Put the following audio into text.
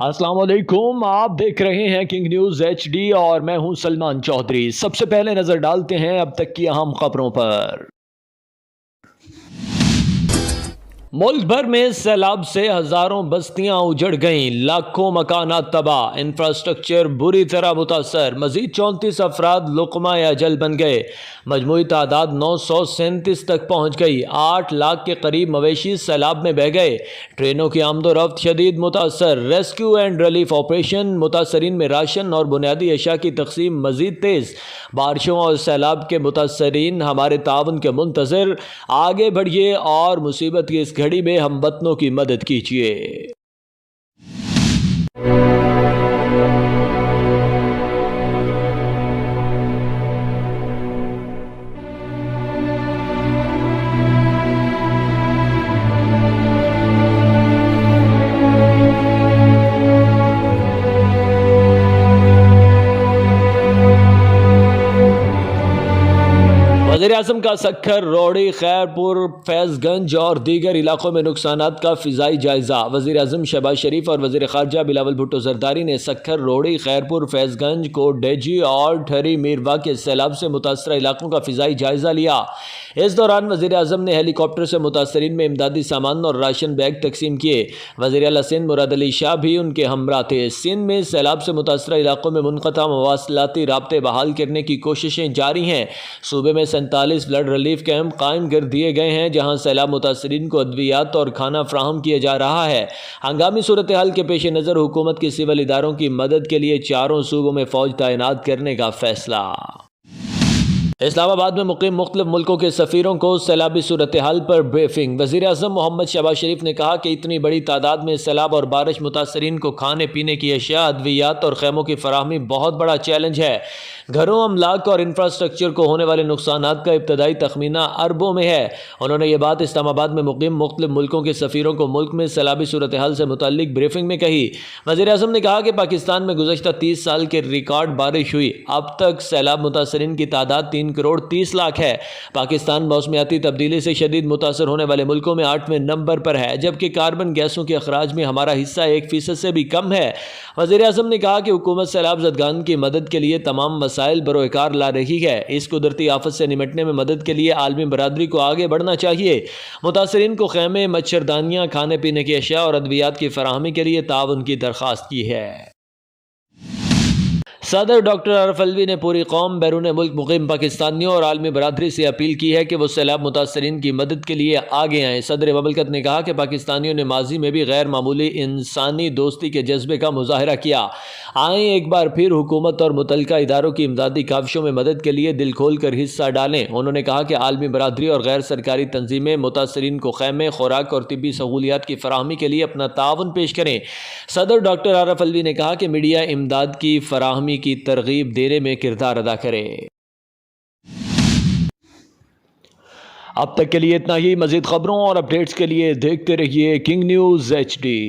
السلام علیکم، آپ دیکھ رہے ہیں کنگ نیوز ایچ ڈی اور میں ہوں سلمان چودھری۔ سب سے پہلے نظر ڈالتے ہیں اب تک کی اہم خبروں پر۔ ملک بھر میں سیلاب سے ہزاروں بستیاں اجڑ گئیں، لاکھوں مکانات تباہ، انفراسٹرکچر بری طرح متاثر، مزید 34 افراد لقمہ اجل بن گئے، مجموعی تعداد 937 تک پہنچ گئی، 8 لاکھ کے قریب مویشی سیلاب میں بہہ گئے، ٹرینوں کی آمد و رفت شدید متاثر، ریسکیو اینڈ ریلیف آپریشن، متاثرین میں راشن اور بنیادی اشیاء کی تقسیم مزید تیز، بارشوں اور سیلاب کے متاثرین ہمارے تعاون کے منتظر، آگے بڑھیے اور مصیبت کی اس گھڑی میں ہم وطنوں کی مدد کیجیے۔ وزیر اعظم کا سکھر، روڑی، خیر پور، فیض گنج اور دیگر علاقوں میں نقصانات کا فضائی جائزہ۔ وزیر اعظم شہباز شریف اور وزیر خارجہ بلاول بھٹو زرداری نے سکھر، روڑی، خیر پور، فیض گنج، کوٹ ڈیجی اور ٹھری میروا کے سیلاب سے متاثرہ علاقوں کا فضائی جائزہ لیا۔ اس دوران وزیر اعظم نے ہیلی کاپٹر سے متاثرین میں امدادی سامان اور راشن بیگ تقسیم کیے۔ وزیر اعلیٰ سندھ مراد علی شاہ بھی ان کے ہمراہ تھے۔ سندھ میں سیلاب سے متاثرہ علاقوں میں منقطع مواصلاتی رابطے بحال کرنے کی کوششیں جاری ہیں۔ صوبے میں 47 بلڈ ریلیف کیمپ قائم کر دیے گئے ہیں، جہاں سیلاب متاثرین کو ادویات اور کھانا فراہم کیا جا رہا ہے۔ ہنگامی صورتحال کے پیش نظر حکومت کے سول اداروں کی مدد کے لیے چاروں صوبوں میں فوج تعینات کرنے کا فیصلہ۔ اسلام آباد میں مقیم مختلف ملکوں کے سفیروں کو سیلابی صورتحال پر بریفنگ۔ وزیر اعظم محمد شہباز شریف نے کہا کہ اتنی بڑی تعداد میں سیلاب اور بارش متاثرین کو کھانے پینے کی اشیاء، ادویات اور خیموں کی فراہمی بہت بڑا چیلنج ہے۔ گھروں، املاک اور انفراسٹرکچر کو ہونے والے نقصانات کا ابتدائی تخمینہ اربوں میں ہے۔ انہوں نے یہ بات اسلام آباد میں مقیم مختلف ملکوں کے سفیروں کو ملک میں سیلابی صورتحال سے متعلق بریفنگ میں کہی۔ وزیر اعظم نے کہا کہ پاکستان میں گزشتہ 30 سال کے ریکارڈ بارش ہوئی۔ اب تک سیلاب متاثرین کی تعداد 3 کروڑ 30 لاکھ ہے۔ پاکستان موسمیاتی تبدیلی سے شدید متاثر ہونے والے ملکوں میں 8ویں نمبر پر ہے، جبکہ کاربن گیسوں کے اخراج میں ہمارا حصہ 1% سے بھی کم ہے۔ وزیر اعظم نے کہا کہ حکومت سیلاب زدگان کی مدد کے لیے تمام وسائل بروئے کار لا رہی ہے۔ اس قدرتی آفت سے نمٹنے میں مدد کے لیے عالمی برادری کو آگے بڑھنا چاہیے۔ متاثرین کو خیمے، مچھردانیاں، کھانے پینے کی اشیاء اور ادویات کی فراہمی کے لیے تعاون کی درخواست کی ہے۔ صدر ڈاکٹر عارف علوی نے پوری قوم، بیرون ملک مقیم پاکستانیوں اور عالمی برادری سے اپیل کی ہے کہ وہ سیلاب متاثرین کی مدد کے لیے آگے آئیں۔ صدر مملکت نے کہا کہ پاکستانیوں نے ماضی میں بھی غیر معمولی انسانی دوستی کے جذبے کا مظاہرہ کیا۔ آئیں ایک بار پھر حکومت اور متعلقہ اداروں کی امدادی کاوشوں میں مدد کے لیے دل کھول کر حصہ ڈالیں۔ انہوں نے کہا کہ عالمی برادری اور غیر سرکاری تنظیمیں متاثرین کو خیمے، خوراک اور طبی سہولیات کی فراہمی کے لیے اپنا تعاون پیش کریں۔ صدر ڈاکٹر عارف علوی نے کہا کہ میڈیا امداد کی فراہمی کی ترغیب دینے میں کردار ادا کرے۔ اب تک کے لیے اتنا ہی۔ مزید خبروں اور اپڈیٹس کے لیے دیکھتے رہیے کنگ نیوز ایچ ڈی۔